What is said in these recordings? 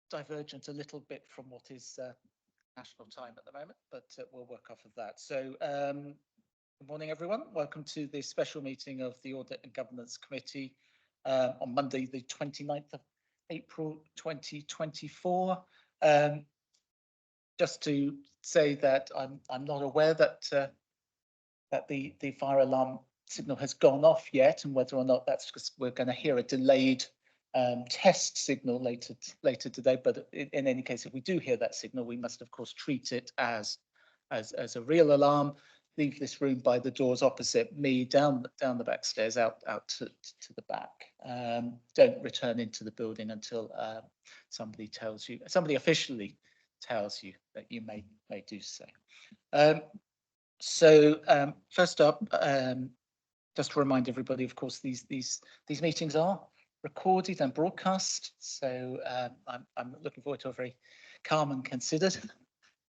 divergent a little bit from what is national time at the moment, but we'll work off of that. So good morning, everyone. Welcome to this special meeting of the Audit and Governance Committee on Monday, the 29th of April 2024. Just to say that I'm not aware that that the fire alarm signal has gone off yet, and whether or not that's because we're going to hear a delayed test signal later today. But in any case, if we do hear that signal, we must of course treat it as a real alarm. Leave this room by the doors opposite me, down the back stairs, out to the back. Don't return into the building until somebody officially tells you that you may do so. So first up, just to remind everybody, of course, these meetings are recorded and broadcast. So I'm looking forward to a very calm and considered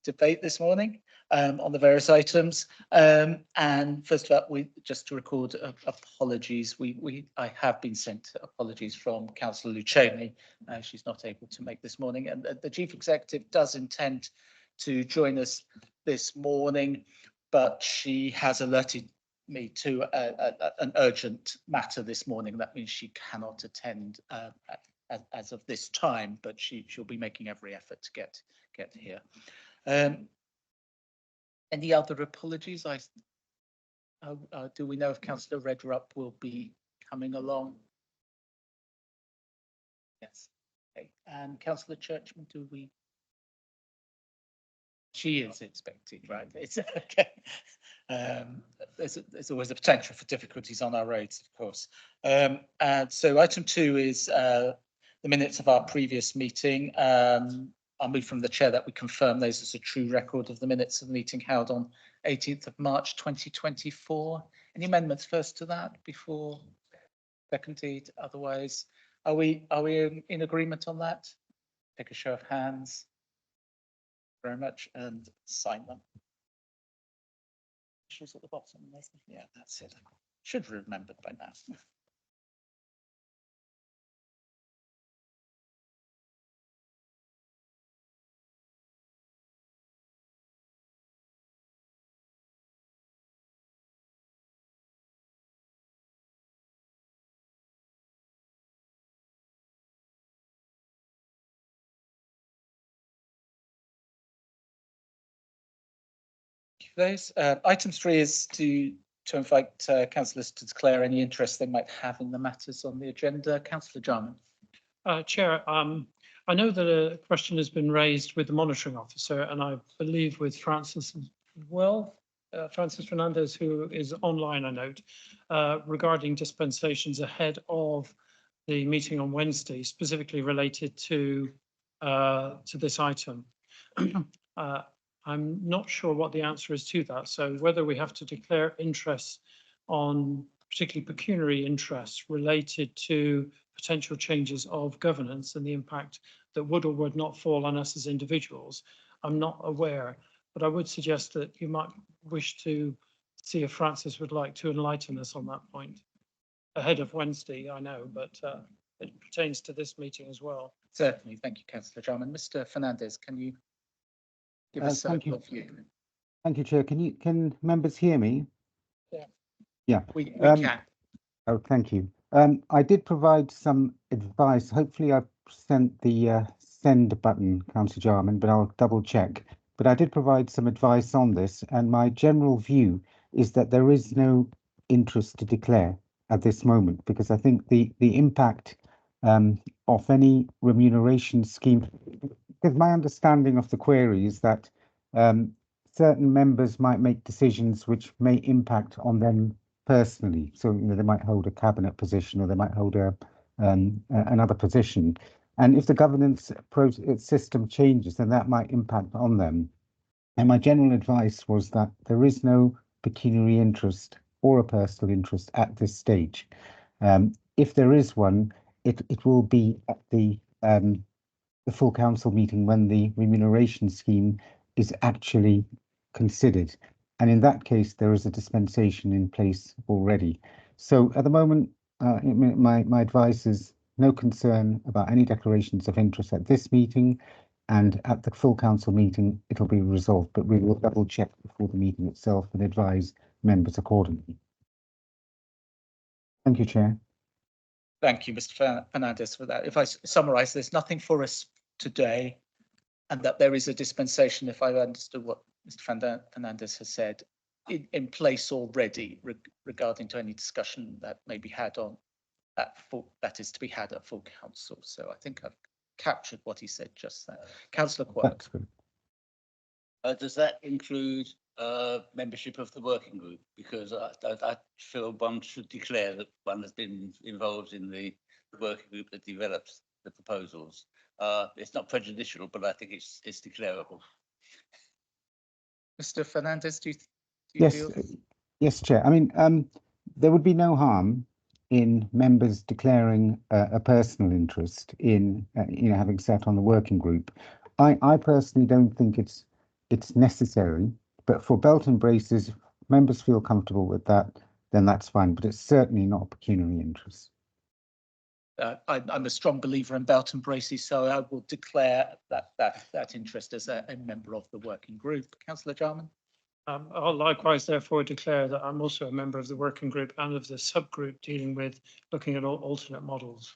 debate this morning on the various items. And first up, just to record apologies. I have been sent apologies from Councillor Lucioni. She's not able to make this morning, and the Chief Executive does intend to join us this morning, but she has alerted me to an urgent matter this morning. That means she cannot attend as of this time, but she'll be making every effort to get here. Any other apologies? Do we know if Councillor Redrup will be coming along? Yes. Okay. And Councillor Churchman, do we? She is expected, right? It's okay. There's always a potential for difficulties on our roads, of course. And so item 2 is the minutes of our previous meeting. I'll move from the chair that we confirm those as a true record of the minutes of the meeting held on 18th of March 2024. Any amendments first to that before seconded? Otherwise, are we in agreement on that? Take a show of hands. Very much, and sign them. She's at the bottom. Yeah, that's it. Should have remembered by now. Those item 3 is to invite councillors to declare any interest they might have in the matters on the agenda. Councillor Jarman. Chair, I know that a question has been raised with the monitoring officer, and I believe with Francis as well, Francis Fernandez, who is online, I note, regarding dispensations ahead of the meeting on Wednesday, specifically related to this item. I'm not sure what the answer is to that. So whether we have to declare interest on particularly pecuniary interests related to potential changes of governance and the impact that would or would not fall on us as individuals, I'm not aware. But I would suggest that you might wish to see if Francis would like to enlighten us on that point ahead of Wednesday, I know, but it pertains to this meeting as well. Certainly. Thank you, Councillor Jarman. Mr. Fernandez, can you give us your view? Thank you, Chair. Can members hear me? Yeah. Yeah. We can. Oh, thank you. I did provide some advice. Hopefully I've sent the send button, Councillor Jarman, but I'll double check. But I did provide some advice on this, and my general view is that there is no interest to declare at this moment, because I think the impact of any remuneration scheme, because my understanding of the query is that certain members might make decisions which may impact on them personally. So, you know, they might hold a cabinet position, or they might hold another position. And if the governance system changes, then that might impact on them. And my general advice was that there is no pecuniary interest or a personal interest at this stage. If there is one, it will be at the full council meeting when the remuneration scheme is actually considered. And in that case, there is a dispensation in place already. So at the moment, my advice is no concern about any declarations of interest at this meeting, and at the full council meeting it'll be resolved, but we will double check before the meeting itself and advise members accordingly. Thank you, Chair. Thank you, Mr. Fernandez, for that. If I summarise, there's nothing for us today, and that there is a dispensation, if I understood what Mr. Fernandez has said, in place already regarding to any discussion that may be had on that is to be had at full council. So I think I've captured what he said just there. Councillor Quirk. That's good. Does that include membership of the working group? Because I feel one should declare that one has been involved in the working group that develops the proposals. It's not prejudicial, but I think it's declarable. Mr. Fernandez, do you Yes, feel? yes, Chair. I mean, there would be no harm in members declaring a personal interest in, having sat on the working group. I personally don't think it's necessary, but for belt and braces, if members feel comfortable with that, then that's fine. But it's certainly not a pecuniary interest. I'm a strong believer in belt and braces, so I will declare that interest as a member of the working group. Councillor Jarman. I'll likewise therefore declare that I'm also a member of the working group and of the subgroup dealing with looking at alternate models.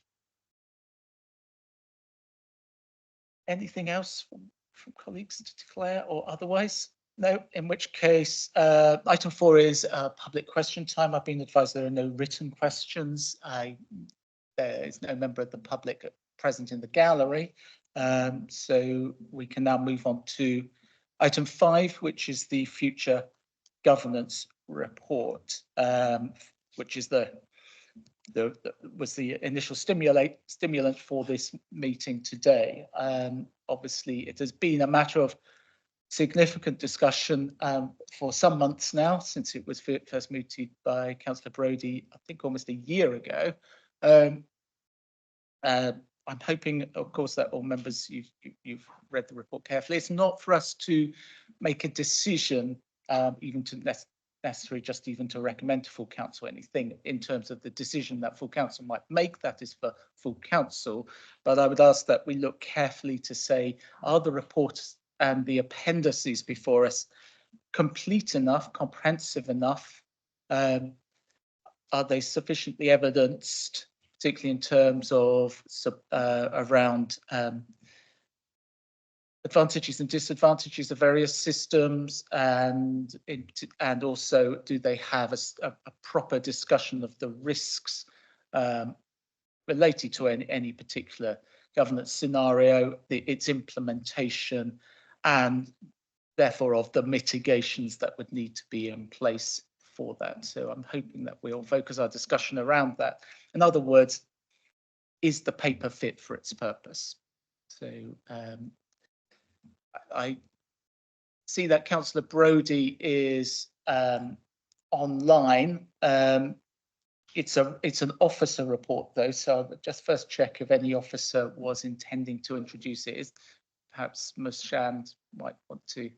Anything else from colleagues to declare or otherwise? No, in which case, item 4 is public question time. I've been advised there are no written questions. There is no member of the public present in the gallery. So we can now move on to item 5, which is the future governance report, which is was the initial stimulant for this meeting today. Obviously, it has been a matter of significant discussion for some months now, since it was first mooted by Councillor Brodie, I think almost a year ago. I'm hoping, of course, that all members, you've read the report carefully. It's not for us to make a decision, even to necessary just even to recommend to full council anything in terms of the decision that full council might make. That is for full council. But I would ask that we look carefully to say, are the reports and the appendices before us complete enough, comprehensive enough? Are they sufficiently evidenced, particularly in terms of around advantages and disadvantages of various systems, and also do they have a proper discussion of the risks related to any particular governance scenario, its implementation, and therefore of the mitigations that would need to be in place for that. So I'm hoping that we'll focus our discussion around that. In other words, is the paper fit for its purpose? So I see that Councillor Brodie is online. It's an officer report though, so I'll just first check if any officer was intending to introduce it. Perhaps Ms. Shand might want to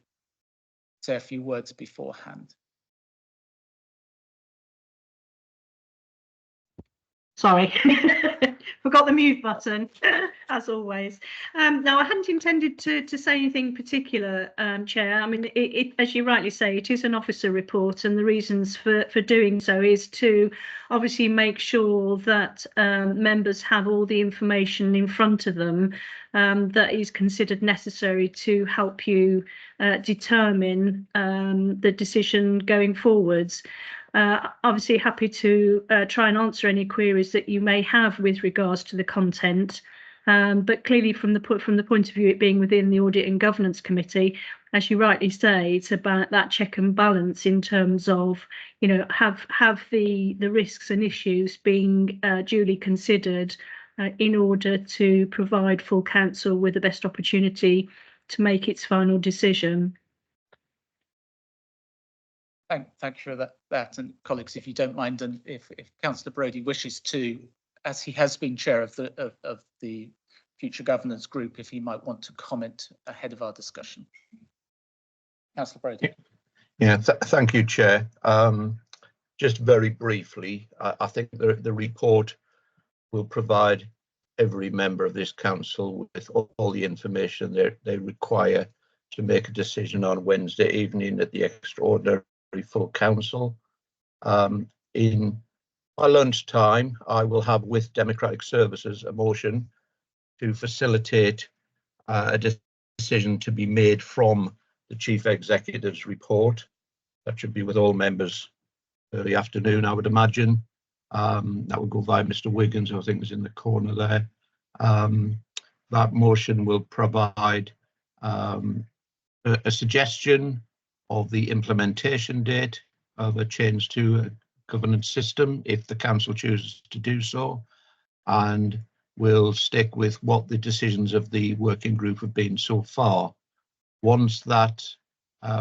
say a few words beforehand. Sorry, forgot the mute button, as always. No, I hadn't intended to say anything particular, Chair. I mean, as you rightly say, it is an officer report, and the reasons for doing so is to obviously make sure that members have all the information in front of them that is considered necessary to help you determine the decision going forwards. Obviously happy to try and answer any queries that you may have with regards to the content, but clearly from the point of view it being within the Audit and Governance Committee, as you rightly say, it's about that check and balance in terms of, have the risks and issues being duly considered in order to provide full council with the best opportunity to make its final decision. Thank you for that. And colleagues, if you don't mind, and if Councillor Brodie wishes to, as he has been chair of the Future Governance Group, if he might want to comment ahead of our discussion. Councillor Brodie. Yeah, thank you, Chair. Just very briefly, I think the report will provide every member of this council with all the information they require to make a decision on Wednesday evening at the extraordinary full council. In my lunchtime, I will have with Democratic Services a motion to facilitate a decision to be made from the Chief Executive's report. That should be with all members early afternoon, I would imagine. That would go via Mr. Wiggins, who I think is in the corner there. That motion will provide a suggestion of the implementation date of a change to a governance system if the council chooses to do so, and will stick with what the decisions of the working group have been so far. Once that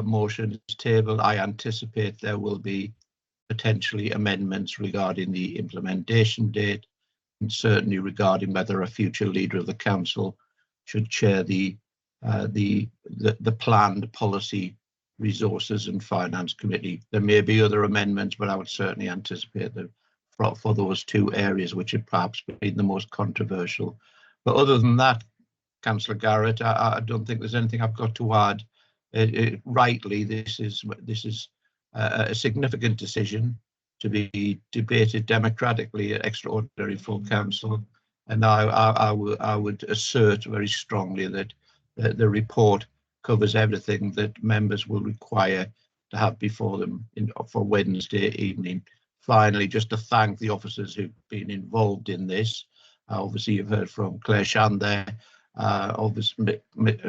motion is tabled, I anticipate there will be potentially amendments regarding the implementation date, and certainly regarding whether a future leader of the council should chair the planned policy, resources and finance committee. There may be other amendments, but I would certainly anticipate that for those two areas which have perhaps been the most controversial. But other than that, Councillor Garrett, I don't think there's anything I've got to add. Rightly, this is a significant decision to be debated democratically at extraordinary full council, and I would assert very strongly that the report covers everything that members will require to have before them for Wednesday evening. Finally, just to thank the officers who've been involved in this. Obviously, you've heard from Claire Shand there. Obviously,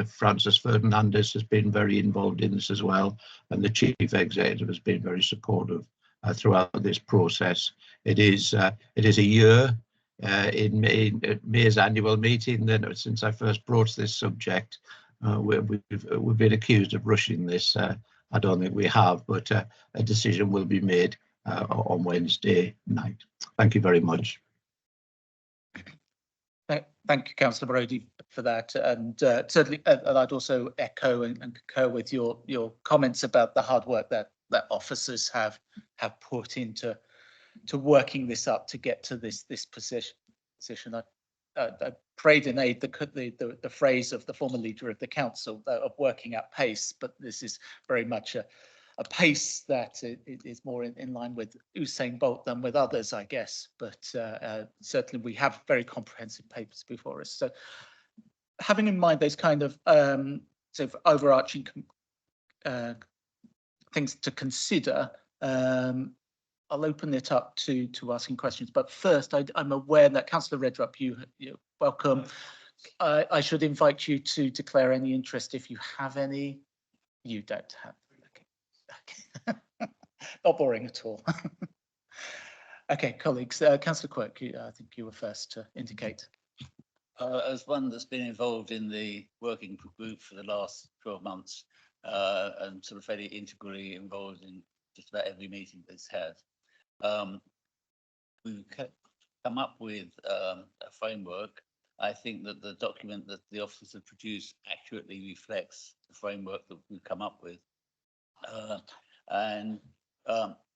Francis Fernandez has been very involved in this as well, and the Chief Executive has been very supportive throughout this process. It is a year in May's annual meeting then since I first broached this subject. We've been accused of rushing this. I don't think we have, but a decision will be made on Wednesday night. Thank you very much. Thank you, Councillor Brodie, for that, and certainly, and I'd also echo and concur with your comments about the hard work that officers have put into working this up to get to this position. I prayed in aid the phrase of the former leader of the council of working at pace, but this is very much a pace that is more in line with Usain Bolt than with others, I guess. But certainly we have very comprehensive papers before us. So having in mind those kind of sort of overarching things to consider, I'll open it up to asking questions. But first, I'm aware that Councillor Redrup, you're welcome. I should invite you to declare any interest if you have any. You don't have. Not boring at all. Okay, colleagues, Councillor Quirk, I think you were first to indicate. As one that's been involved in the working group for the last 12 months and sort of fairly integrally involved in just about every meeting that's had, we've come up with a framework. I think that the document that the officers have produced accurately reflects the framework that we've come up with.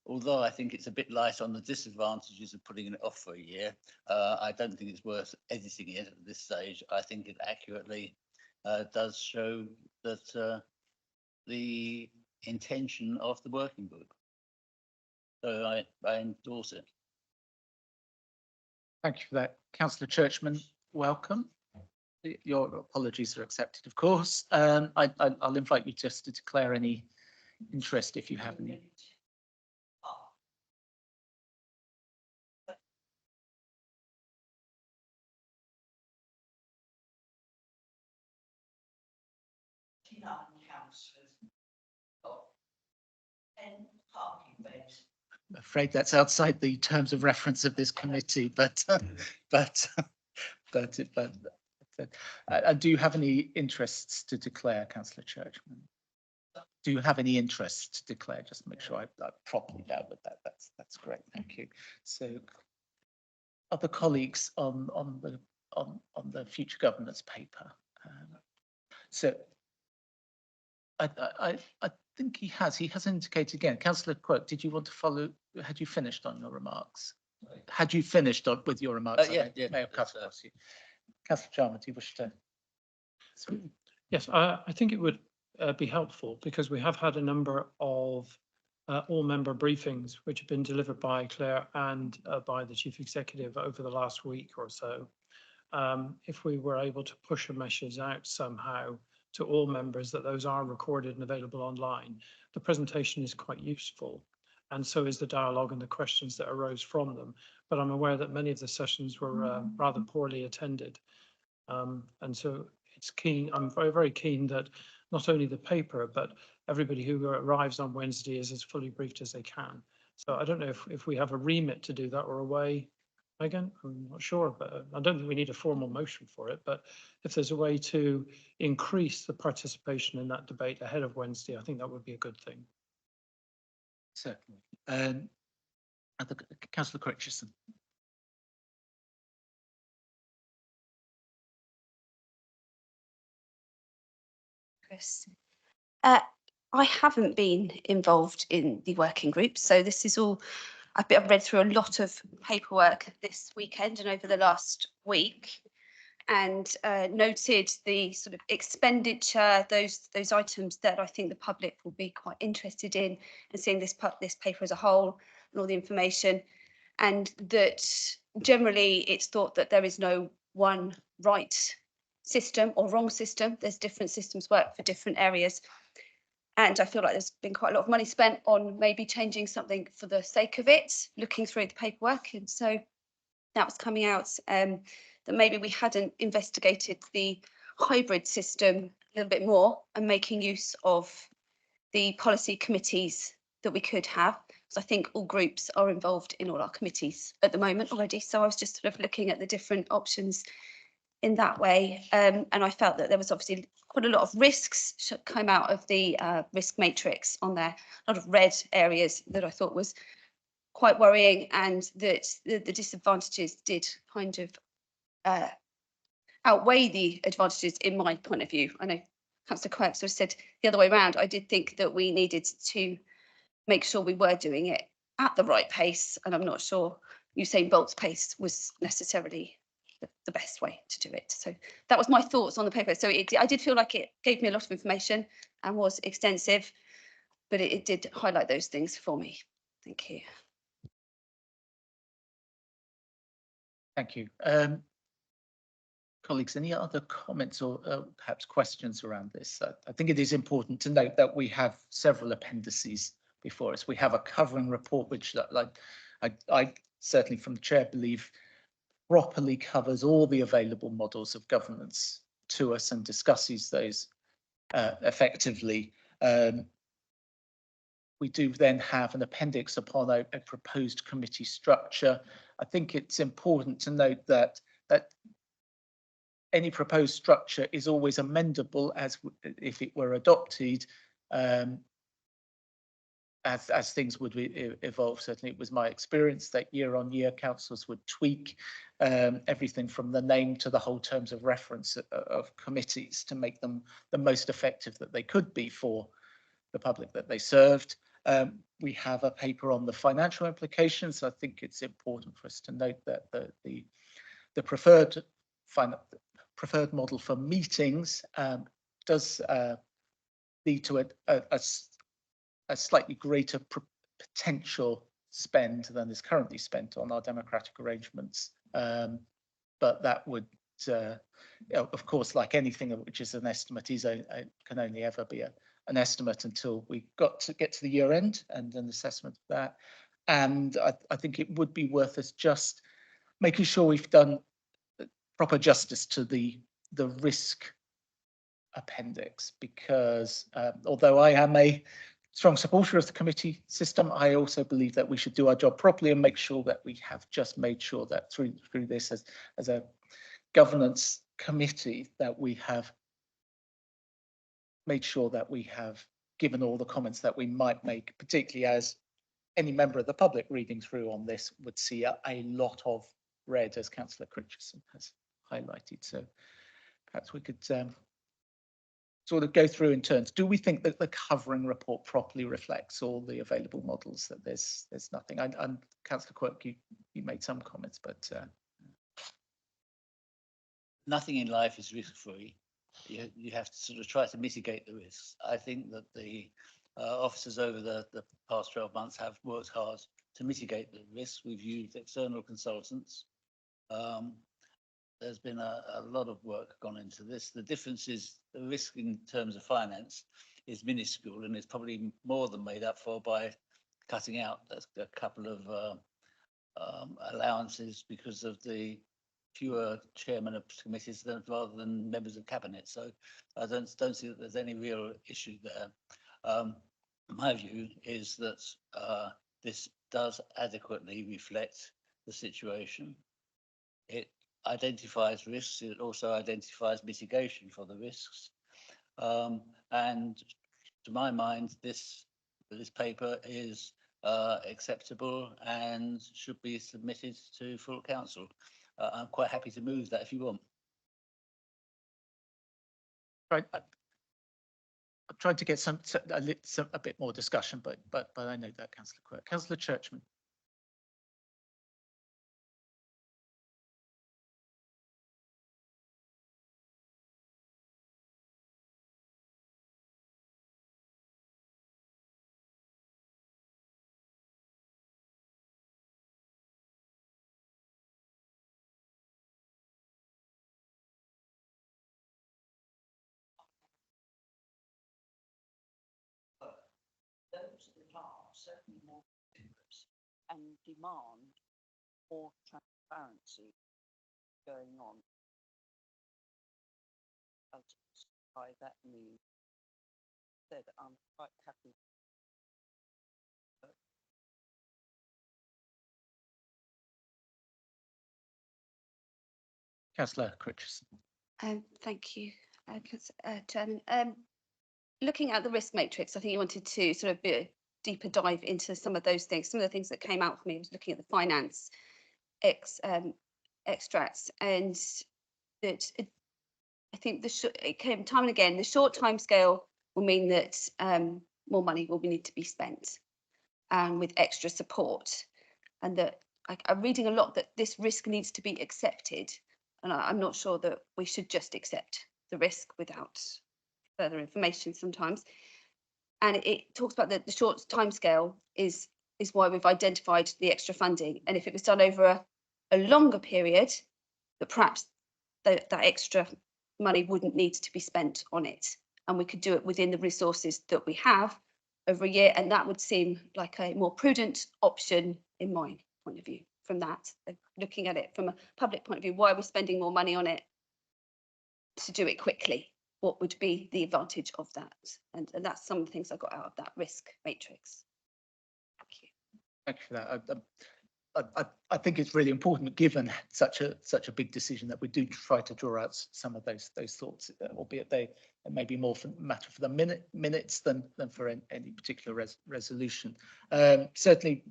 Although I think it's a bit light on the disadvantages of putting it off for a year, I don't think it's worth editing it at this stage. I think it accurately does show that the intention of the working group. So I endorse it. Thank you for that. Councillor Churchman, welcome. Your apologies are accepted, of course. I'll invite you just to declare any interest if you have any. I'm afraid that's outside the terms of reference of this committee, but do you have any interests to declare, Councillor Churchman? Do you have any interests to declare? Just to make sure I properly dealt with that. That's great. Thank you. So, other colleagues on the future governance paper. So, I think he has indicated again. Councillor Quirk, did you want to follow? Had you finished on your remarks? had you finished up with your remarks? Yeah, I may have cut yes, across you. Councillor Jarman, do you wish to? Yes, I think it would be helpful because we have had a number of all-member briefings which have been delivered by Claire and by the Chief Executive over the last week or so. If we were able to push a message out somehow to all members that those are recorded and available online, the presentation is quite useful. And so is the dialogue and the questions that arose from them. But I'm aware that many of the sessions were rather poorly attended. And so it's keen, I'm very, very keen that not only the paper, but everybody who arrives on Wednesday is as fully briefed as they can. So I don't know if we have a remit to do that or a way. Again, I'm not sure, but I don't think we need a formal motion for it. But if there's a way to increase the participation in that debate ahead of Wednesday, I think that would be a good thing. Certainly. Councillor Critchison. Chris. I haven't been involved in the working group, so this is all, I've read through a lot of paperwork this weekend and over the last week, and noted the sort of expenditure, those items that I think the public will be quite interested in, and seeing this paper as a whole and all the information, and that generally it's thought that there is no one right system or wrong system. There's different systems work for different areas. And I feel like there's been quite a lot of money spent on maybe changing something for the sake of it, looking through the paperwork. And so that was coming out that maybe we hadn't investigated the hybrid system a little bit more and making use of the policy committees that we could have. So I think all groups are involved in all our committees at the moment already. So I was just sort of looking at the different options in that way. And I felt that there was obviously quite a lot of risks come out of the risk matrix on there, a lot of red areas that I thought was quite worrying, and that the disadvantages did kind of outweigh the advantages in my point of view. I know Councillor Quirk sort of said the other way around. I did think that we needed to make sure we were doing it at the right pace, and I'm not sure Usain Bolt's pace was necessarily the best way to do it. So that was my thoughts on the paper. So I did feel like it gave me a lot of information and was extensive, but it did highlight those things for me. Thank you. Thank you. Colleagues, any other comments or perhaps questions around this? I think it is important to note that we have several appendices before us. We have a covering report, which I certainly from the chair believe properly covers all the available models of governance to us and discusses those effectively. We do then have an appendix upon a proposed committee structure. I think it's important to note that any proposed structure is always amendable as if it were adopted, as things would evolve. Certainly it was my experience that year on year councils would tweak everything from the name to the whole terms of reference of committees to make them the most effective that they could be for the public that they served. We have a paper on the financial implications. I think it's important for us to note that the preferred model for meetings does lead to a slightly greater potential spend than is currently spent on our democratic arrangements. But that would, of course, like anything which is an estimate, can only ever be an estimate until we get to the year end and an assessment of that. And I think it would be worth us just making sure we've done proper justice to the risk appendix, because although I am a strong supporter of the committee system, I also believe that we should do our job properly and make sure that we have just made sure that through this as a governance committee that we have made sure that we have given all the comments that we might make, particularly as any member of the public reading through on this would see a lot of red, as Councillor Critchison has highlighted. So perhaps we could sort of go through in turns. Do we think that the covering report properly reflects all the available models, that there's nothing? And Councillor Quirk, you made some comments, but nothing in life is risk-free. You have to sort of try to mitigate the risks. I think that the officers over the past 12 months have worked hard to mitigate the risks. We've used external consultants. There's been a lot of work gone into this. The difference is the risk in terms of finance is minuscule, and it's probably more than made up for by cutting out a couple of allowances because of the fewer chairmen of committees rather than members of cabinet. So I don't see that there's any real issue there. My view is that this does adequately reflect the situation. It identifies risks. It also identifies mitigation for the risks. And to my mind, this paper is acceptable and should be submitted to full council. I'm quite happy to move that if you want. right. I'm trying to get a bit more discussion, but I know that, Councillor Quirk. Councillor Churchman. Those that are certainly more dangerous and demand more transparency going on. By that means said I'm quite happy. Councillor Critchison. Thank you, Chairman. Looking at the risk matrix, I think you wanted to sort of be a deeper dive into some of those things. Some of the things that came out for me was looking at the finance extracts, and that I think it came time and again. The short time scale will mean that more money will need to be spent, with extra support, and that I'm reading a lot that this risk needs to be accepted, and I'm not sure that we should just accept the risk without further information sometimes. And it talks about the short timescale is why we've identified the extra funding. And if it was done over a longer period, that perhaps that extra money wouldn't need to be spent on it. And we could do it within the resources that we have over a year. And that would seem like a more prudent option in my point of view from that. Looking at it from a public point of view, why are we spending more money on it to do it quickly? What would be the advantage of that? And that's some of the things I got out of that risk matrix. Thank you. Thank you for that. I think it's really important, given such a big decision, that we do try to draw out some of those thoughts, albeit they may be more matter for the minutes than for any particular resolution. Certainly,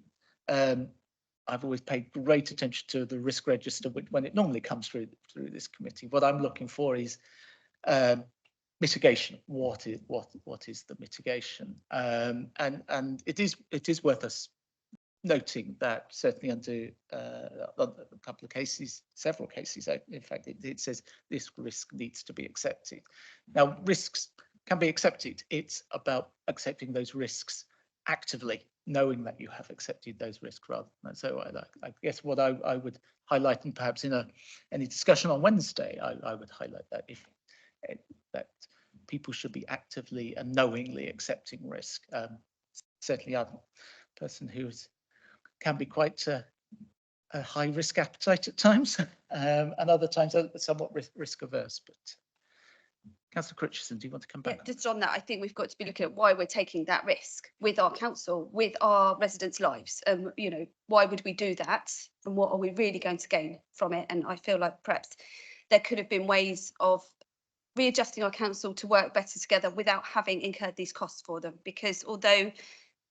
I've always paid great attention to the risk register when it normally comes through this committee. What I'm looking for is mitigation. What is the mitigation? And it is worth us noting that certainly under a couple of cases, several cases, in fact, it says this risk needs to be accepted. Now, risks can be accepted. It's about accepting those risks actively, knowing that you have accepted those risks rather than. So I guess what I would highlight, and perhaps in any discussion on Wednesday, I would highlight that that people should be actively and knowingly accepting risk. Certainly, I'm a person who can be quite a high risk appetite at times, and other times somewhat risk averse. But Councillor Critchison, do you want to come back? Yeah, just on that, I think we've got to be looking at why we're taking that risk with our council, with our residents' lives. You know, why would we do that, and what are we really going to gain from it? And I feel like perhaps there could have been ways of readjusting our council to work better together without having incurred these costs for them. Because although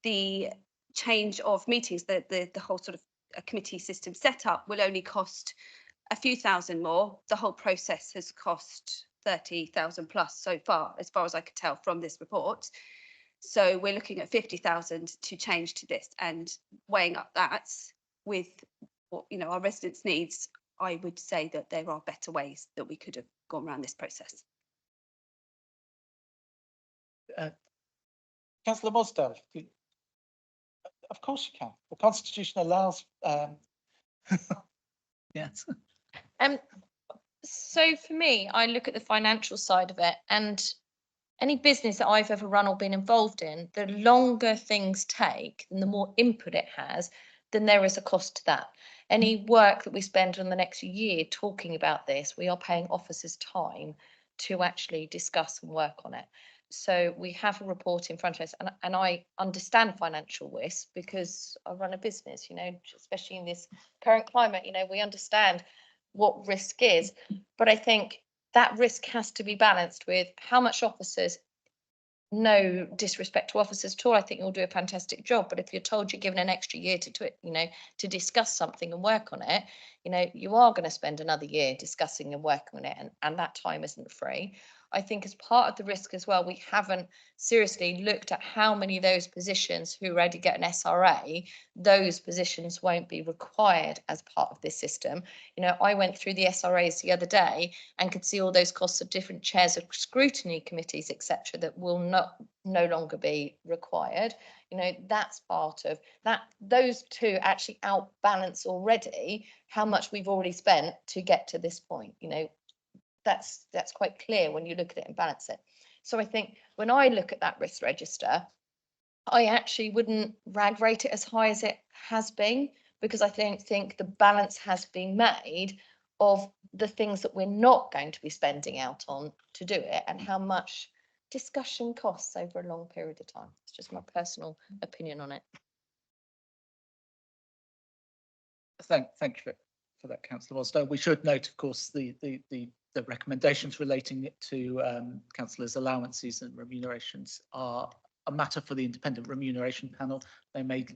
the change of meetings, the whole sort of a committee system setup will only cost a few thousand more, the whole process has cost 30,000 plus so far as I could tell from this report. So we're looking at 50,000 to change to this, and weighing up that with what, you know, our residents' needs, I would say that there are better ways that we could have gone around this process. Councillor Mosdale, of course you can. The Constitution allows. Yes. So for me, I look at the financial side of it, and any business that I've ever run or been involved in, the longer things take and the more input it has, then there is a cost to that. Any work that we spend on the next year talking about this, we are paying officers time to actually discuss and work on it. So we have a report in front of us, and I understand financial risk because I run a business, you know, especially in this current climate, you know, we understand what risk is, but I think that risk has to be balanced with how much officers, no disrespect to officers at all, I think you'll do a fantastic job, but if you're told you're given an extra year to you know, to discuss something and work on it, you know, you are going to spend another year discussing and working on it, and that time isn't free. I think as part of the risk as well, we haven't seriously looked at how many of those positions who already get an SRA, those positions won't be required as part of this system. You know, I went through the SRAs the other day and could see all those costs of different chairs of scrutiny committees, etc., that will no longer be required. You know, that's part of that. Those two actually outbalance already how much we've already spent to get to this point. You know, that's quite clear when you look at it and balance it. So I think when I look at that risk register, I actually wouldn't rate it as high as it has been, because I don't think the balance has been made of the things that we're not going to be spending out on to do it, and how much discussion costs over a long period of time. It's just my personal opinion on it. Thank you for that, Councillor Wasdale. We should note, of course, the recommendations relating to councillors' allowances and remunerations are a matter for the independent remuneration panel. They may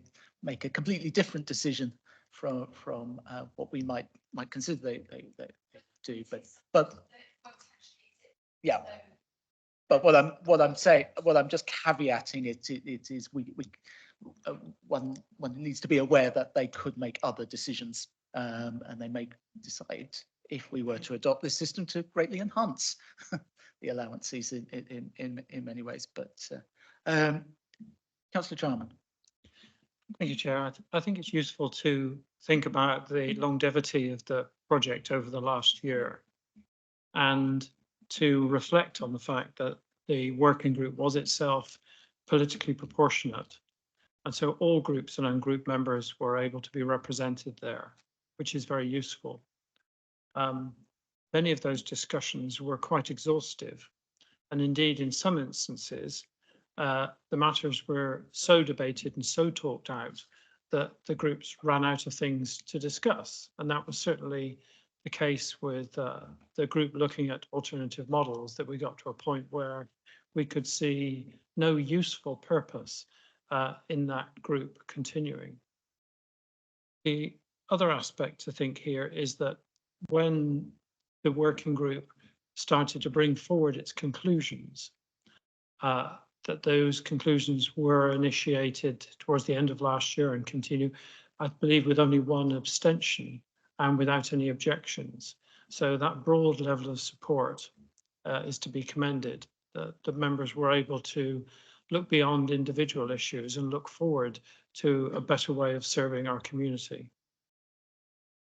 make a completely different decision from what we might consider they do, but yeah. But what I'm saying, what I'm just caveating it is one needs to be aware that they could make other decisions, and they may decide, if we were to adopt this system, to greatly enhance the allowances in many ways. But Councillor Jarman. Thank you, Chair. I think it's useful to think about the longevity of the project over the last year, and to reflect on the fact that the working group was itself politically proportionate. And so all groups and non-group members were able to be represented there, which is very useful. Many of those discussions were quite exhaustive. And indeed, in some instances, the matters were so debated and so talked out that the groups ran out of things to discuss. And that was certainly the case with the group looking at alternative models, that we got to a point where we could see no useful purpose in that group continuing. The other aspect to think here is that when the working group started to bring forward its conclusions, that those conclusions were initiated towards the end of last year and continue, I believe, with only one abstention and without any objections. So that broad level of support is to be commended, that the members were able to look beyond individual issues and look forward to a better way of serving our community.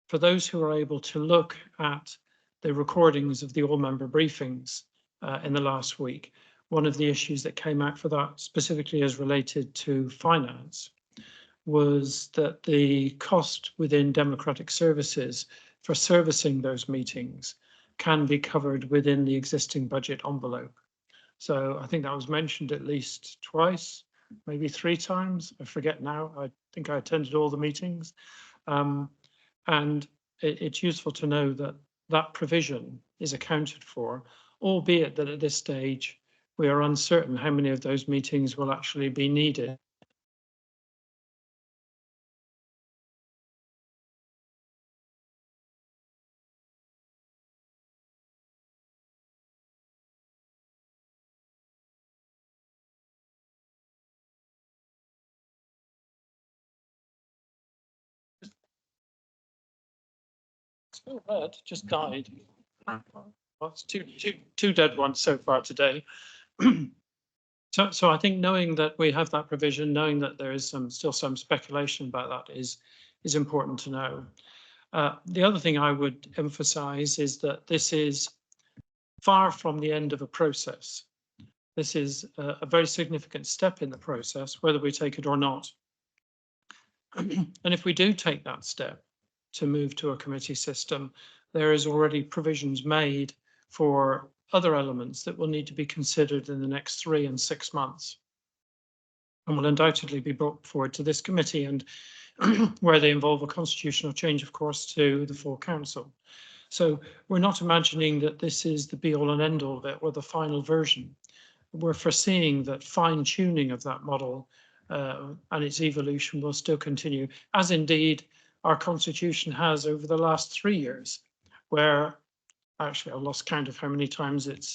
For those who are able to look at the recordings of the all-member briefings in the last week, one of the issues that came out for that, specifically as related to finance, was that the cost within democratic services for servicing those meetings can be covered within the existing budget envelope. So I think that was mentioned at least twice, maybe 3 times. I forget now. I think I attended all the meetings. And it's useful to know that that provision is accounted for, albeit that at this stage, we are uncertain how many of those meetings will actually be needed. Still red, just died. Well, it's two dead ones so far today. So I think knowing that we have that provision, knowing that there is still some speculation about that is important to know. The other thing I would emphasize is that this is far from the end of a process. This is a very significant step in the process, whether we take it or not. And if we do take that step to move to a committee system, there is already provisions made for other elements that will need to be considered in the next 3 and 6 months, and will undoubtedly be brought forward to this committee, and where they involve a constitutional change, of course, to the full council. So we're not imagining that this is the be all and end all of it, or the final version. We're foreseeing that fine tuning of that model and its evolution will still continue, as indeed our constitution has over the last 3 years, where actually I've lost count of how many times it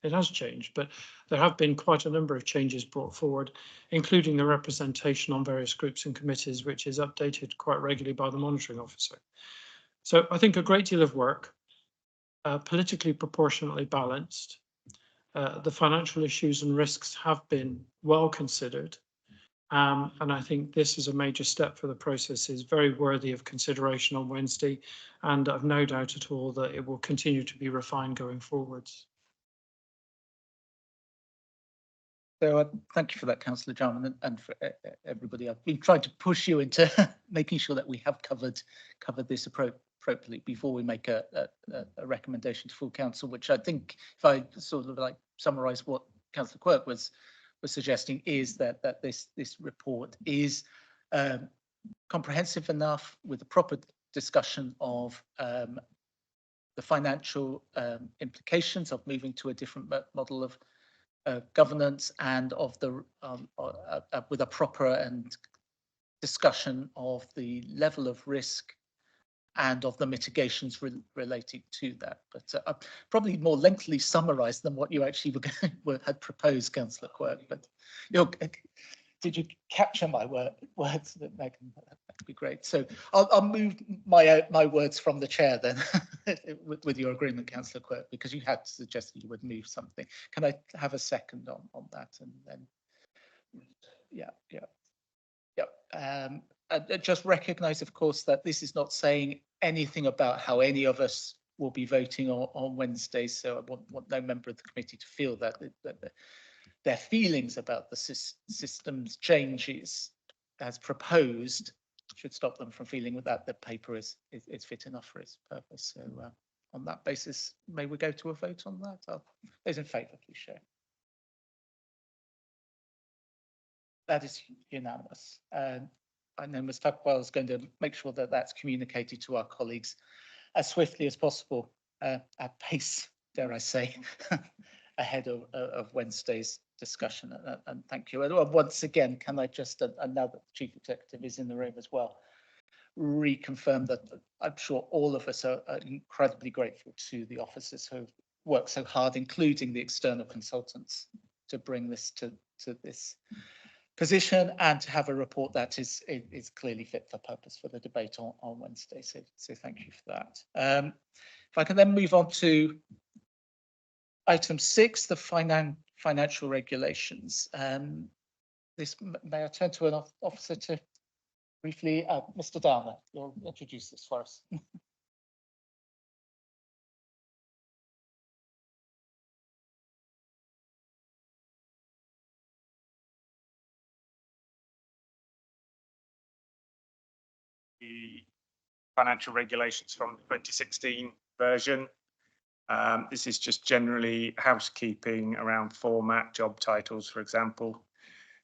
has changed, but there have been quite a number of changes brought forward, including the representation on various groups and committees, which is updated quite regularly by the monitoring officer. So I think a great deal of work, politically proportionately balanced. The financial issues and risks have been well considered. And I think this is a major step for the process, is very worthy of consideration on Wednesday, and I've no doubt at all that it will continue to be refined going forwards. So thank you for that, Councillor Jarman, and for everybody. I've been trying to push you into making sure that we have covered this appropriately before we make a recommendation to full council, which I think, if I sort of like summarise what Councillor Quirk was suggesting, is that this report is comprehensive enough, with a proper discussion of the financial implications of moving to a different model of governance, and of the with a proper and discussion of the level of risk and of the mitigations relating to that. But probably more lengthily summarised than what you actually had proposed, Councillor Quirk. But did you capture my words, Megan? That'd be great. So I'll move my words from the chair then, with your agreement, Councillor Quirk, because you had suggested you would move something. Can I have a second on that? And then, yeah. I just recognise, of course, that this is not saying anything about how any of us will be voting on Wednesday. So I want no member of the committee to feel that their feelings about the system's changes as proposed should stop them from feeling that the paper is fit enough for its purpose. So on that basis, may we go to a vote on that? Those in favour, please show. That is unanimous. I know Ms. Tuckwell is going to make sure that that's communicated to our colleagues as swiftly as possible, at pace, dare I say, ahead of Wednesday's discussion. And thank you. And once again, can I just, and now that the Chief Executive is in the room as well, reconfirm that I'm sure all of us are incredibly grateful to the officers who worked so hard, including the external consultants, to bring this to this position, and to have a report that is clearly fit for purpose for the debate on Wednesday. So thank you for that. If I can then move on to item 6, the financial regulations. May I turn to an officer to briefly, Mr. Downer, you'll introduce this for us. The financial regulations from the 2016 version. This is just generally housekeeping around format, job titles, for example.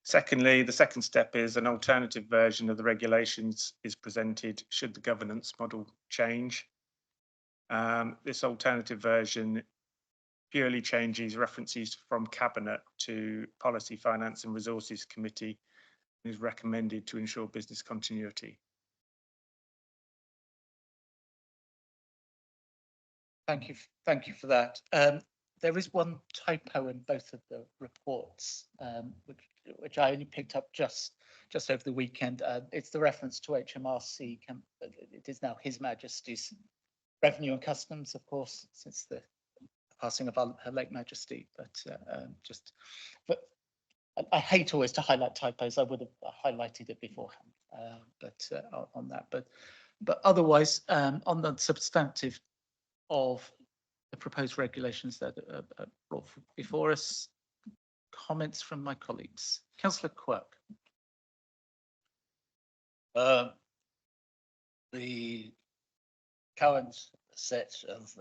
Secondly, the second step is an alternative version of the regulations is presented should the governance model change. This alternative version purely changes references from Cabinet to Policy, Finance and Resources Committee, and is recommended to ensure business continuity. Thank you for that. There is one typo in both of the reports, which I only picked up just over the weekend. It's the reference to HMRC. It is now His Majesty's Revenue and Customs, of course, since the passing of Her late Majesty, but I hate always to highlight typos. I would have highlighted it beforehand, on that, but otherwise, on the substantive of the proposed regulations that are brought before us, comments from my colleagues. Councillor Quirk. The current set of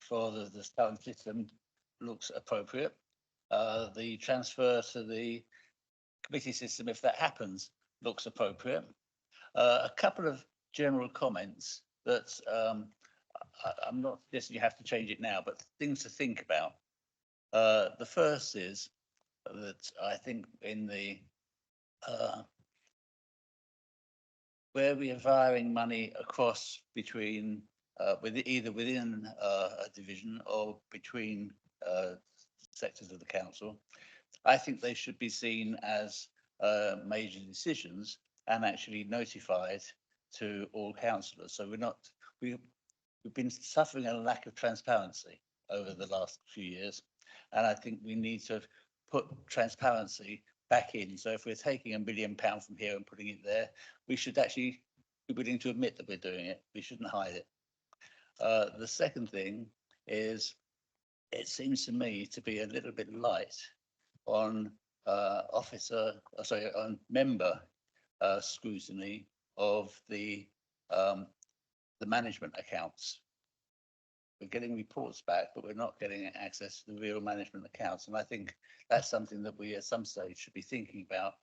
for the current system looks appropriate. The transfer to the committee system, if that happens, looks appropriate. A couple of general comments that I'm not suggesting you have to change it now, but things to think about. The first is that I think in the where we are varying money across between either within a division or between sectors of the council, I think they should be seen as major decisions and actually notified to all councillors. So we've been suffering a lack of transparency over the last few years, and I think we need to put transparency back in. So if we're taking £1 million from here and putting it there, we should actually be willing to admit that we're doing it. We shouldn't hide it. The second thing is, it seems to me to be a little bit light on on member scrutiny of the management accounts. We're getting reports back, but we're not getting access to the real management accounts. And I think that's something that we at some stage should be thinking about.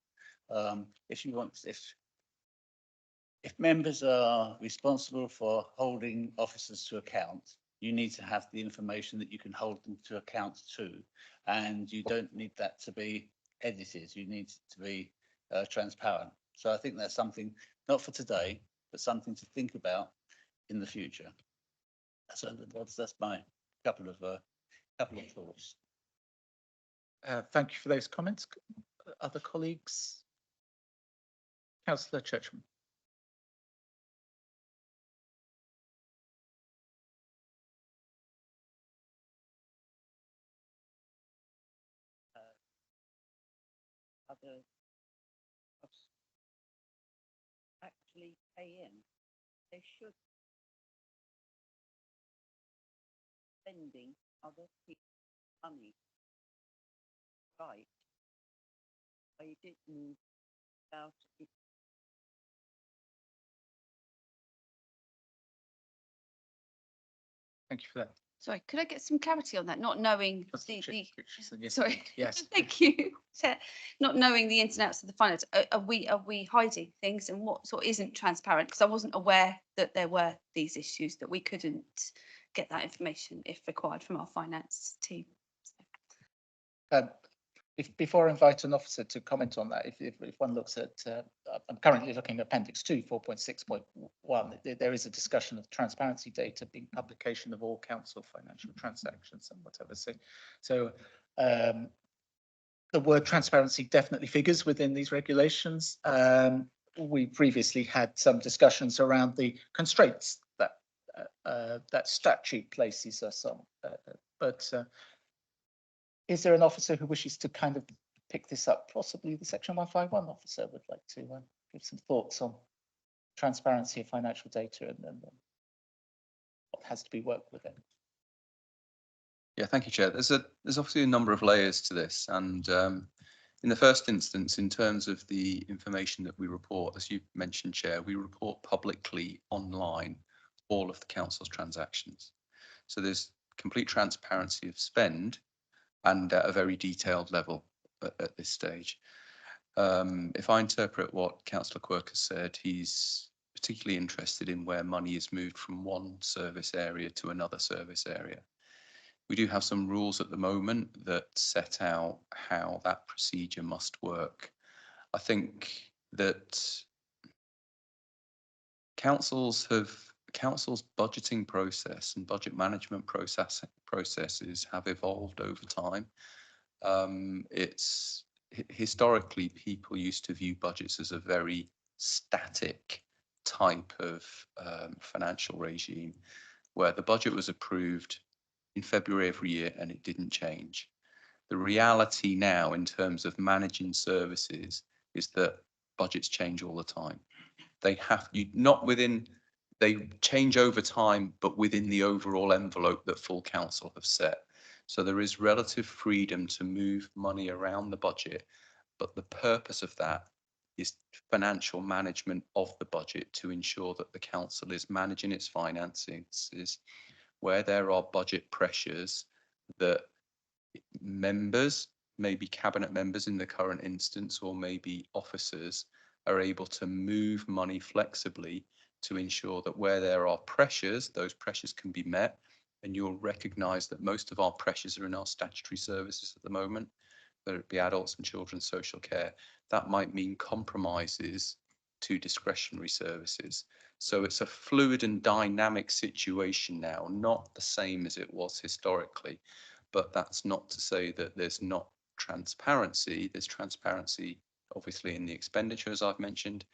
If members are responsible for holding officers to account, you need to have the information that you can hold them to account to, and you don't need that to be edited. You need it to be transparent. So I think that's something, not for today, but something to think about in the future. So that's my couple of thoughts. Thank you for those comments. Other colleagues? Councillor Churchman. Other actually pay in, they should spending other people's money right. I didn't about it. Thank you for that. Sorry, could I get some clarity on that? Not knowing Yes. sorry. Yes. Thank you. Not knowing the ins and outs of the finance. Are we hiding things, and what sort isn't transparent? Because I wasn't aware that there were these issues, that we couldn't get that information if required from our finance team. Before I invite an officer to comment on that, if one looks at, I'm currently looking at Appendix 2, 4.6.1, there is a discussion of transparency data being publication of all council financial transactions and whatever. So the word transparency definitely figures within these regulations. We previously had some discussions around the constraints that statute places us on, but is there an officer who wishes to kind of pick this up? Possibly the Section 151 officer would like to give some thoughts on transparency of financial data and what has to be worked with it. Yeah, thank you, Chair. There's obviously a number of layers to this, and in the first instance, in terms of the information that we report, as you mentioned, Chair, we report publicly online all of the council's transactions. So there's complete transparency of spend, and at a very detailed level at this stage. If I interpret what Councillor Quirk has said, he's particularly interested in where money is moved from one service area to another service area. We do have some rules at the moment that set out how that procedure must work. I think that council's budgeting process and budget management processes have evolved over time. It's historically, people used to view budgets as a very static type of financial regime where the budget was approved in February every year and it didn't change. The reality now in terms of managing services is that budgets change all the time. They have you not within, they change over time, but within the overall envelope that full council have set. So there is relative freedom to move money around the budget, but the purpose of that is financial management of the budget to ensure that the council is managing its finances where there are budget pressures that members, maybe cabinet members in the current instance, or maybe officers are able to move money flexibly to ensure that where there are pressures, those pressures can be met. And you'll recognise that most of our pressures are in our statutory services at the moment, whether it be adults and children's social care. That might mean compromises to discretionary services. So it's a fluid and dynamic situation now, not the same as it was historically. But that's not to say that there's not transparency. There's transparency, obviously, in the expenditure, as I've mentioned,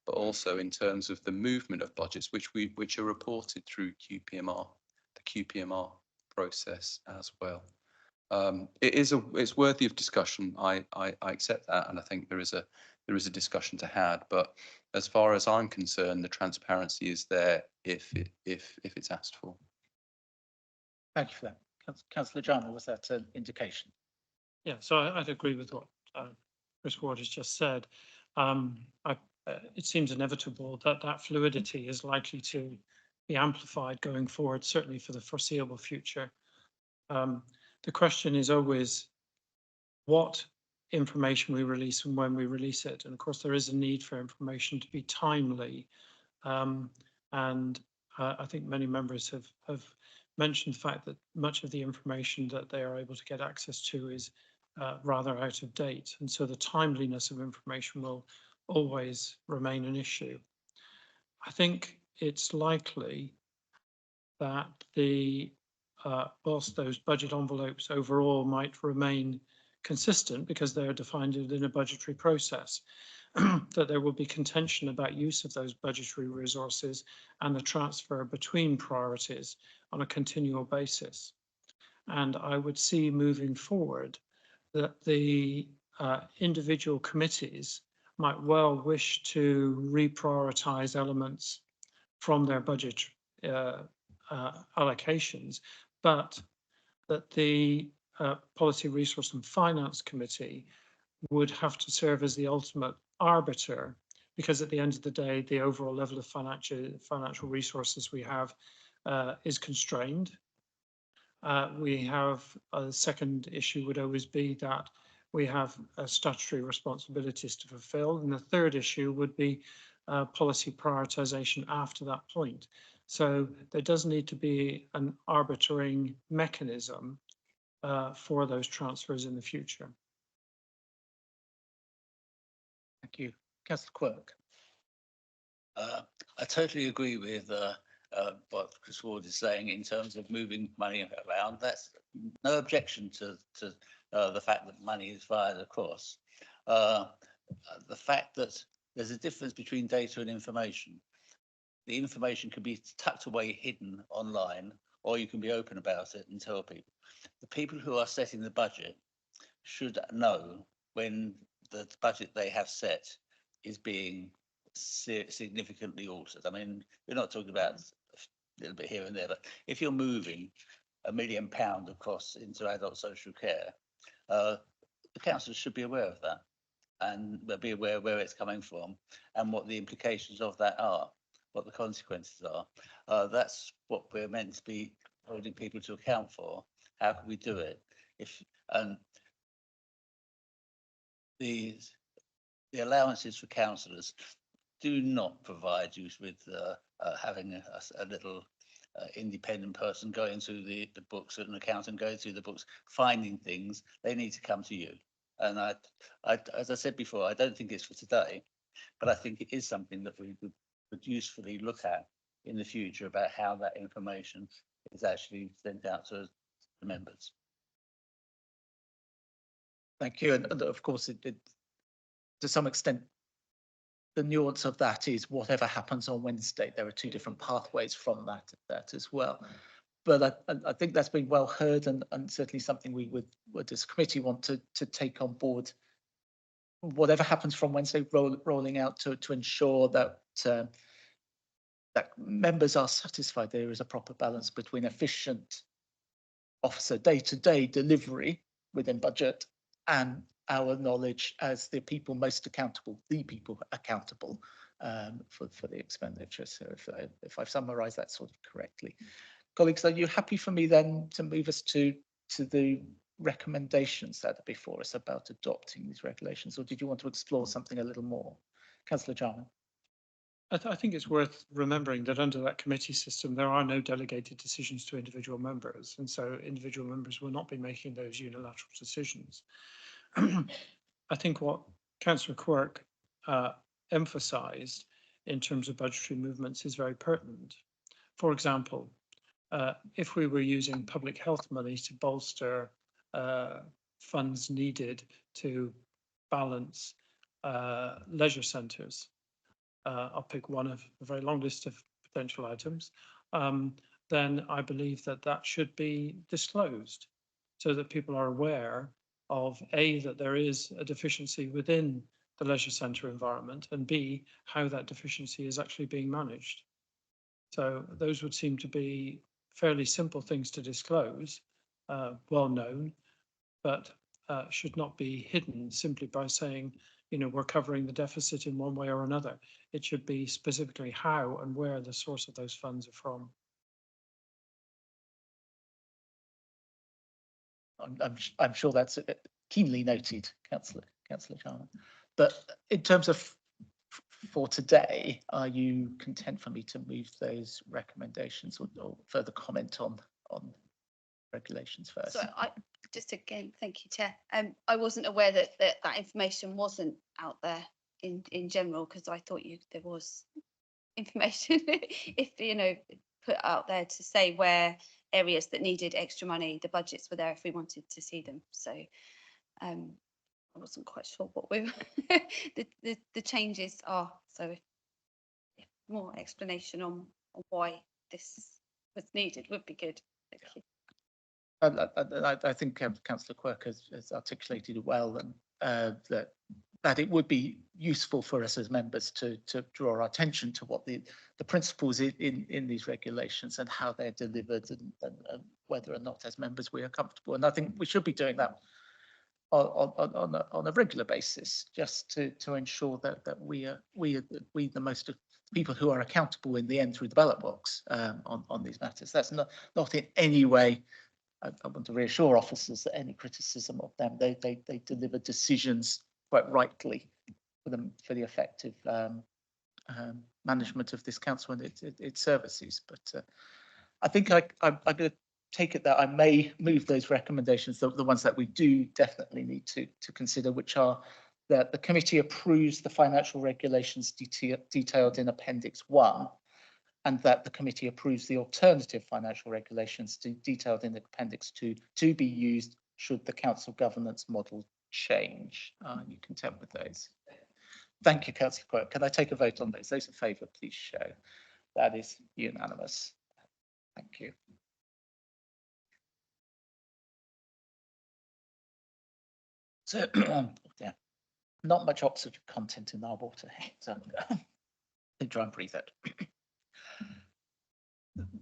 but also in terms of the movement of budgets, which are reported through QPMR, the QPMR process as well. It's worthy of discussion. I accept that, and I think there is a discussion to have. But as far as I'm concerned, the transparency is there if it's asked for. Thank you for that. Councillor Jarman, was that an indication? Yeah, so I'd agree with what Chris Ward has just said. It seems inevitable that that fluidity is likely to be amplified going forward, certainly for the foreseeable future. The question is always what information we release and when we release it. And of course, there is a need for information to be timely. I think many members have mentioned the fact that much of the information that they are able to get access to is rather out of date. And so the timeliness of information will always remain an issue. I think it's likely that whilst those budget envelopes overall might remain consistent because they're defined within a budgetary process, that there will be contention about use of those budgetary resources and the transfer between priorities on a continual basis. And I would see moving forward that the individual committees might well wish to reprioritize elements from their budget allocations, but that the Policy, Resource and Finance Committee would have to serve as the ultimate arbiter, because at the end of the day, the overall level of financial resources we have is constrained. We have a second issue would always be that we have statutory responsibilities to fulfill. And the third issue would be policy prioritization after that point. So there does need to be an arbitering mechanism for those transfers in the future. Thank you. Councillor Quirk. I totally agree with what Chris Ward is saying in terms of moving money around. That's no objection to the fact that money is fired across. The fact that there's a difference between data and information. The information can be tucked away, hidden online, or you can be open about it and tell people. The people who are setting the budget should know when the budget they have set is being significantly altered. I mean, we're not talking about a little bit here and there, but if you're moving £1 million across into adult social care, the council should be aware of that and be aware where it's coming from and what the implications of that are, what the consequences are. That's what we're meant to be holding people to account for. How can we do it? The allowances for councillors do not provide you with having a little independent person going through the books, an accountant going through the books, finding things. They need to come to you. And I, as I said before, I don't think it's for today, but I think it is something that we would usefully look at in the future about how that information is actually sent out to the members. Thank you. And of course, to some extent, the nuance of that is whatever happens on Wednesday, there are two different pathways from that as well. But I think that's been well heard, and certainly something we would as a committee want to take on board. Whatever happens from Wednesday, rolling out to ensure that that members are satisfied there is a proper balance between efficient officer day-to-day delivery within budget and our knowledge as the people most accountable, for the expenditure. So if I've summarised that sort of correctly. Colleagues, are you happy for me then to move us to the recommendations that are before us about adopting these regulations, or did you want to explore something a little more? Councillor Jarman. I think it's worth remembering that under that committee system, there are no delegated decisions to individual members. And so individual members will not be making those unilateral decisions. I think what Councillor Quirk emphasised in terms of budgetary movements is very pertinent. For example, if we were using public health money to bolster funds needed to balance leisure centres, I'll pick one of a very long list of potential items, then I believe that should be disclosed so that people are aware of A, that there is a deficiency within the leisure centre environment, and B, how that deficiency is actually being managed. So those would seem to be fairly simple things to disclose, well known, but should not be hidden simply by saying, you know, we're covering the deficit in one way or another. It should be specifically how and where the source of those funds are from. I'm sure that's keenly noted, Councillor Jarman. But in terms of for today, are you content for me to move those recommendations or further comment on regulations first? So just again, thank you, Chair. I wasn't aware that information wasn't out there in general, because I thought there was information if put out there to say where areas that needed extra money, the budgets were there if we wanted to see them. So I wasn't quite sure what we the changes are. So if more explanation on why this was needed would be good. Thank you. I think Councillor Quirk has articulated well, and that it would be useful for us as members to draw our attention to what the principles in these regulations and how they're delivered, and whether or not as members we are comfortable. And I think we should be doing that on a regular basis, just to ensure that we the most people who are accountable in the end through the ballot box on these matters. That's not in any way. I want to reassure officers that any criticism of them, they deliver decisions quite rightly for the effective management of this council and its services. But I think I'm going to take it that I may move those recommendations, the ones that we do definitely need to consider, which are that the committee approves the financial regulations detailed in Appendix 1, and that the committee approves the alternative financial regulations detailed in Appendix 2 to be used should the council governance model change. Are you content with those? Thank you, Councillor Quirk. Can I take a vote on those? Those in favour, please show. That is unanimous. Thank you. So, yeah, not much oxygen content in our water here, so try and breathe it.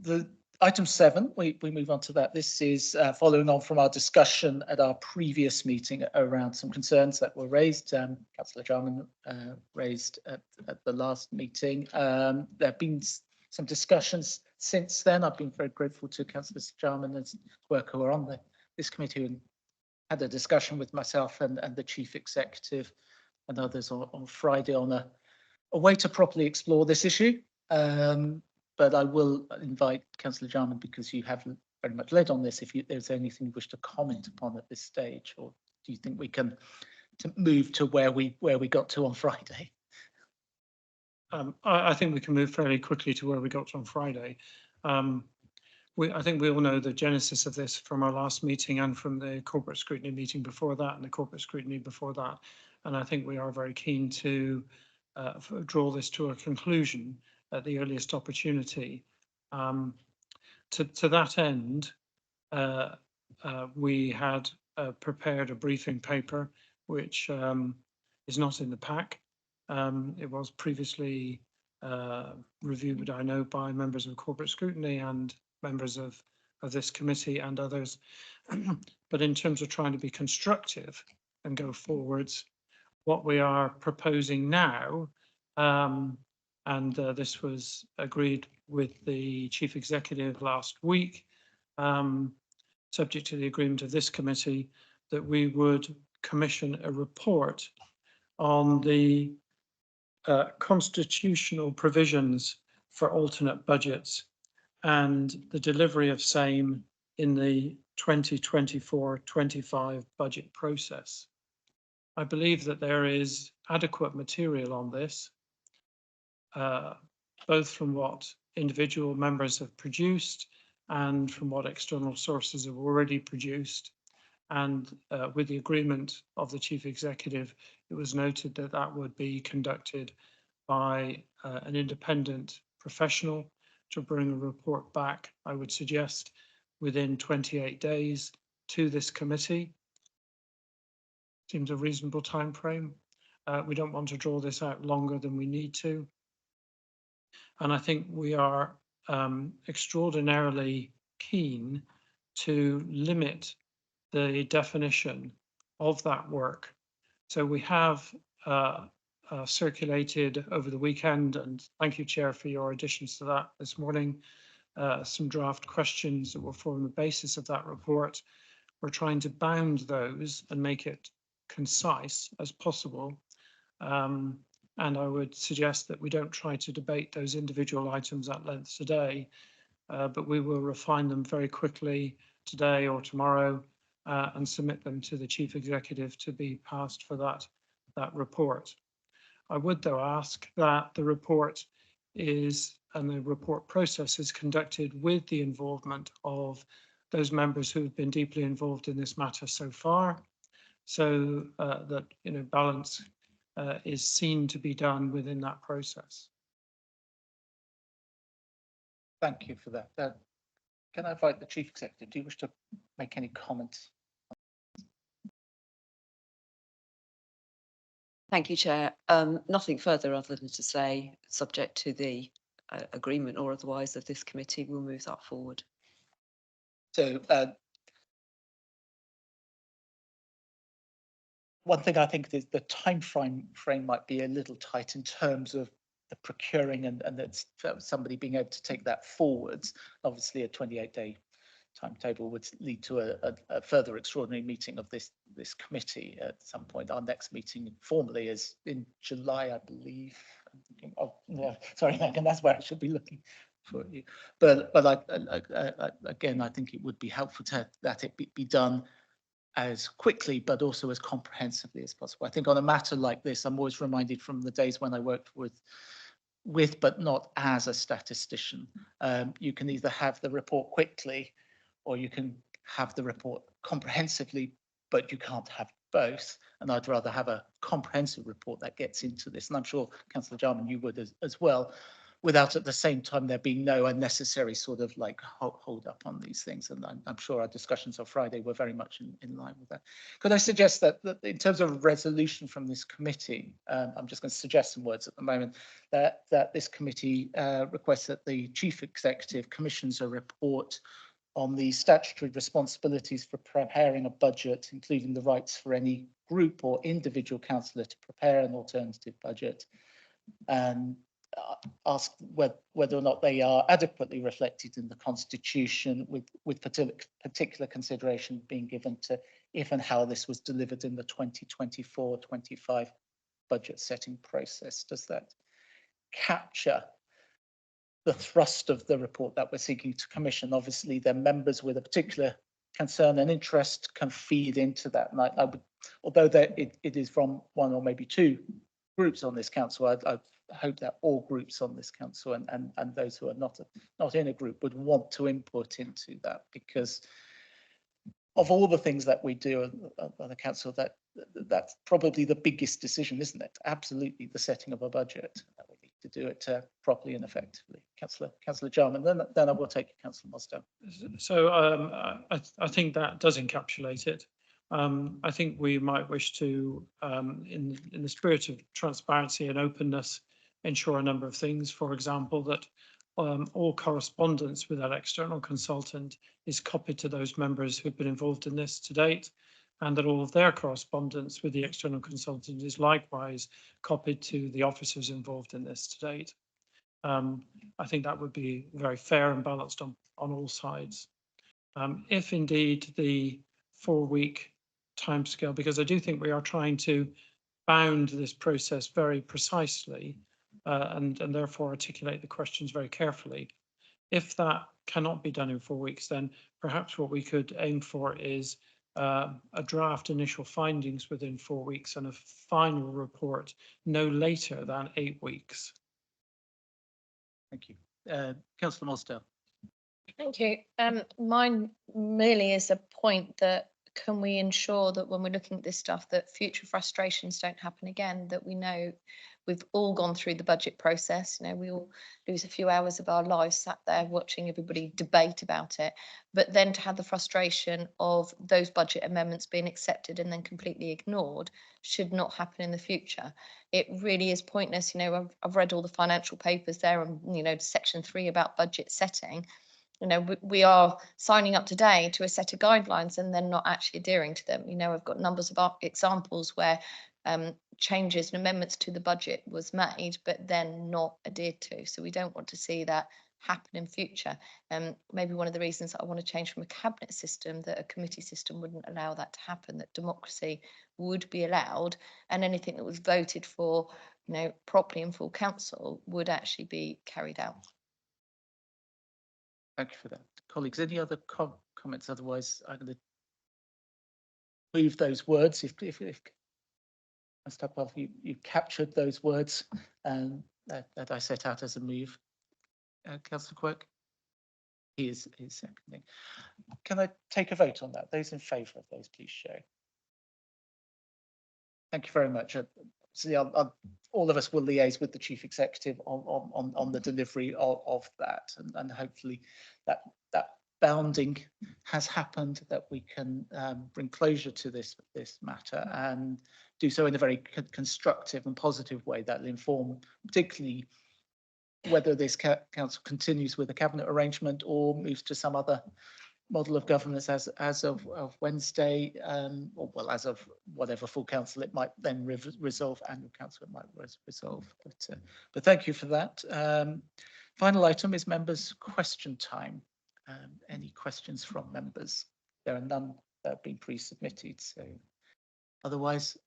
The item 7, we move on to that. This is following on from our discussion at our previous meeting around some concerns that were raised. Councillor Jarman raised at the last meeting. There have been some discussions since then. I've been very grateful to Councillor Jarman and work who are on this committee, and had a discussion with myself and the Chief Executive and others on Friday on a way to properly explore this issue. But I will invite Councillor Jarman, because you have very much led on this, if there's anything you wish to comment upon at this stage, or do you think we can move to where we got to on Friday? I think we can move fairly quickly to where we got to on Friday. I think we all know the genesis of this from our last meeting and from the corporate scrutiny meeting before that and the corporate scrutiny before that. And I think we are very keen to draw this to a conclusion at the earliest opportunity. To that end, we had prepared a briefing paper, which is not in the pack. It was previously reviewed, I know, by members of corporate scrutiny and members of this committee and others. But in terms of trying to be constructive and go forwards, what we are proposing now, and this was agreed with the chief executive last week, subject to the agreement of this committee, that we would commission a report on the constitutional provisions for alternate budgets and the delivery of same in the 2024-25 budget process. I believe that there is adequate material on this, both from what individual members have produced and from what external sources have already produced. And with the agreement of the chief executive, it was noted that that would be conducted by an independent professional to bring a report back, I would suggest, within 28 days to this committee. Seems a reasonable time frame. We don't want to draw this out longer than we need to. And I think we are extraordinarily keen to limit the definition of that work. So we have circulated over the weekend, and thank you, Chair, for your additions to that this morning, some draft questions that will form the basis of that report. We're trying to bound those and make it concise as possible. And I would suggest that we don't try to debate those individual items at length today, but we will refine them very quickly today or tomorrow and submit them to the chief executive to be passed for that report. I would, though, ask that the report and the report process is conducted with the involvement of those members who have been deeply involved in this matter so far, so that balance is seen to be done within that process. Thank you for that. Can I invite the chief executive? Do you wish to make any comments? Thank you, Chair. Nothing further other than to say, subject to the agreement or otherwise of this committee, we'll move that forward. So one thing I think is the time frame might be a little tight in terms of the procuring and that's somebody being able to take that forwards. Obviously, a 28-day timetable would lead to a further extraordinary meeting of this committee at some point. Our next meeting formally is in July, I believe. I'm thinking, oh no, sorry, Megan, that's where I should be looking for you. But again, I think it would be helpful that it be done as quickly, but also as comprehensively as possible. I think on a matter like this, I'm always reminded from the days when I worked with but not as a statistician. You can either have the report quickly, or you can have the report comprehensively, but you can't have both. And I'd rather have a comprehensive report that gets into this. And I'm sure, Councillor Jarman, you would as well, without at the same time there being no unnecessary sort of like hold up on these things. And I'm sure our discussions on Friday were very much in line with that. Could I suggest that in terms of resolution from this committee, I'm just going to suggest some words at the moment, that this committee requests that the chief executive commissions a report on the statutory responsibilities for preparing a budget, including the rights for any group or individual councillor to prepare an alternative budget, and ask whether or not they are adequately reflected in the Constitution, with particular consideration being given to if and how this was delivered in the 2024-25 budget setting process. Does that capture the thrust of the report that we're seeking to commission? Obviously, the members with a particular concern and interest can feed into that. And I would, although it is from one or maybe two groups on this council, I hope that all groups on this council and those who are not in a group would want to input into that, because of all the things that we do on the council, that's probably the biggest decision, isn't it? Absolutely, the setting of a budget. We need to do it properly and effectively. Councillor Jarman, then I will take Councillor Mosdale. So I think that does encapsulate it. I think we might wish to, in the spirit of transparency and openness, ensure a number of things. For example, that all correspondence with that external consultant is copied to those members who've been involved in this to date, and that all of their correspondence with the external consultant is likewise copied to the officers involved in this to date. I think that would be very fair and balanced on all sides. If indeed the 4-week timescale, because I do think we are trying to bound this process very precisely, and therefore articulate the questions very carefully. If that cannot be done in 4 weeks, then perhaps what we could aim for is a draft initial findings within 4 weeks and a final report no later than 8 weeks. Thank you. Councillor Mosdale. Thank you. Mine merely is a point that can we ensure that when we're looking at this stuff, that future frustrations don't happen again, that we know we've all gone through the budget process. You know, we all lose a few hours of our lives sat there watching everybody debate about it, but then to have the frustration of those budget amendments being accepted and then completely ignored should not happen in the future. It really is pointless. You know, I've read all the financial papers there and, you know, section 3 about budget setting. You know, we are signing up today to a set of guidelines and then not actually adhering to them. You know, I've got numbers of examples where changes and amendments to the budget was made, but then not adhered to. So we don't want to see that happen in future. Maybe one of the reasons that I want to change from a cabinet system, that a committee system wouldn't allow that to happen, that democracy would be allowed, and anything that was voted for, you know, properly in full council would actually be carried out. Thank you for that. Colleagues, any other comments? Otherwise, I'm going to move those words. If you've captured those words that I set out as a move. Councillor Quirk? He is seconding. Can I take a vote on that? Those in favour of those, please show. Thank you very much. So all of us will liaise with the Chief Executive on the delivery of that, and hopefully that bounding has happened, that we can bring closure to this matter and do so in a very constructive and positive way that will inform particularly whether this council continues with a cabinet arrangement or moves to some other model of governance as of Wednesday, or well, as of whatever full council it might then resolve, annual council it might resolve. But thank you for that. Final item is members' question time. Any questions from members? There are none that have been pre-submitted, so otherwise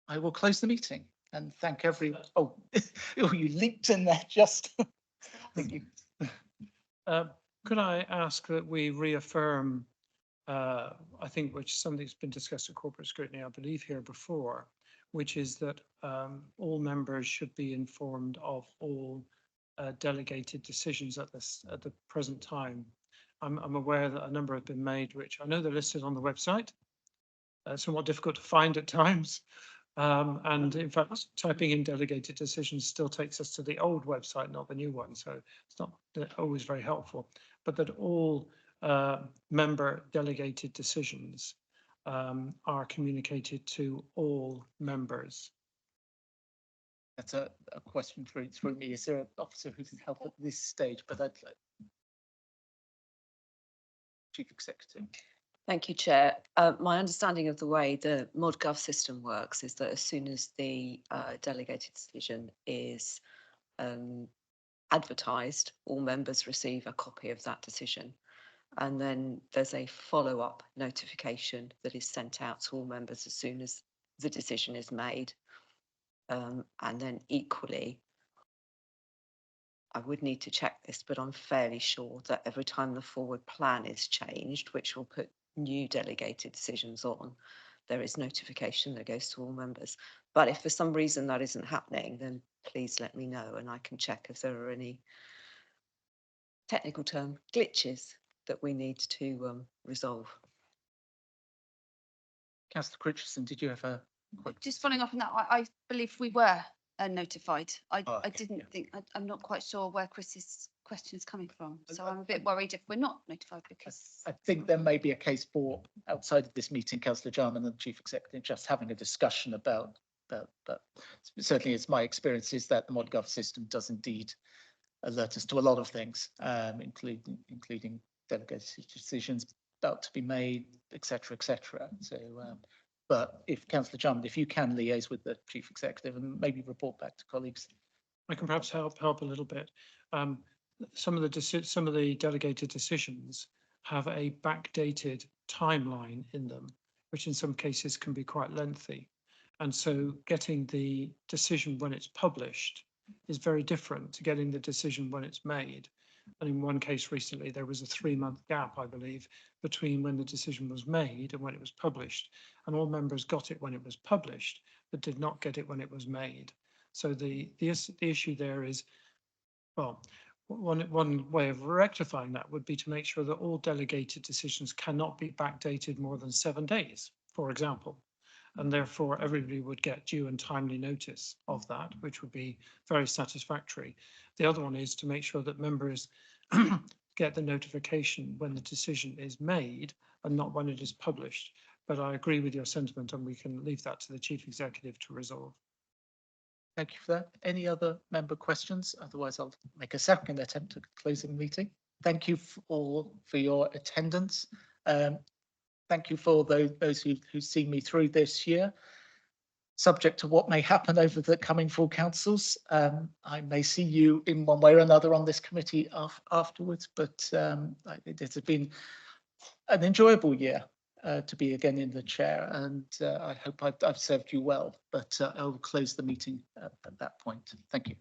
I will close the meeting and thank everyone. Oh, you leaped in there just. Thank you. Could I ask that we reaffirm, I think, which something's been discussed at corporate scrutiny, I believe, here before, which is that all members should be informed of all delegated decisions at the present time. I'm aware that a number have been made, which I know they're listed on the website. Somewhat difficult to find at times. And in fact, typing in delegated decisions still takes us to the old website, not the new one. So it's not always very helpful, but that all member delegated decisions are communicated to all members. That's a question through me. Is there an officer who can help at this stage? But I'd like Chief Executive. Thank you, Chair. My understanding of the way the ModGov system works is that as soon as the delegated decision is advertised, all members receive a copy of that decision. And then there's a follow-up notification that is sent out to all members as soon as the decision is made. And then equally, I would need to check this, but I'm fairly sure that every time the forward plan is changed, which will put new delegated decisions on, there is notification that goes to all members. But if for some reason that isn't happening, then please let me know and I can check if there are any technical term glitches that we need to resolve. Councillor Richardson, did you have a? Just following up on that, I believe we were notified. I okay, didn't yeah. think, I'm not quite sure where Chris's question is coming from. So I'm a bit worried if we're not notified because. I think there may be a case for outside of this meeting, Councillor Jarman and the Chief Executive just having a discussion about, but certainly it's my experience is that the ModGov system does indeed alert us to a lot of things, including delegated decisions about to be made, etc., etc. So, but if Councillor Jarman, if you can liaise with the Chief Executive and maybe report back to colleagues. I can perhaps help a little bit. Some of the delegated decisions have a backdated timeline in them, which in some cases can be quite lengthy. And so getting the decision when it's published is very different to getting the decision when it's made. And in one case recently, there was a 3-month gap, I believe, between when the decision was made and when it was published. And all members got it when it was published, but did not get it when it was made. So the issue there is, well, one way of rectifying that would be to make sure that all delegated decisions cannot be backdated more than 7 days, for example. And therefore everybody would get due and timely notice of that, which would be very satisfactory. The other one is to make sure that members get the notification when the decision is made and not when it is published. But I agree with your sentiment and we can leave that to the Chief Executive to resolve. Thank you for that. Any other member questions? Otherwise, I'll make a second attempt at closing the meeting. Thank you all for your attendance. Thank you for those who've seen me through this year. Subject to what may happen over the coming full councils, I may see you in one way or another on this committee afterwards, but it has been an enjoyable year to be again in the chair, and I hope I've served you well, but I'll close the meeting at that point. Thank you.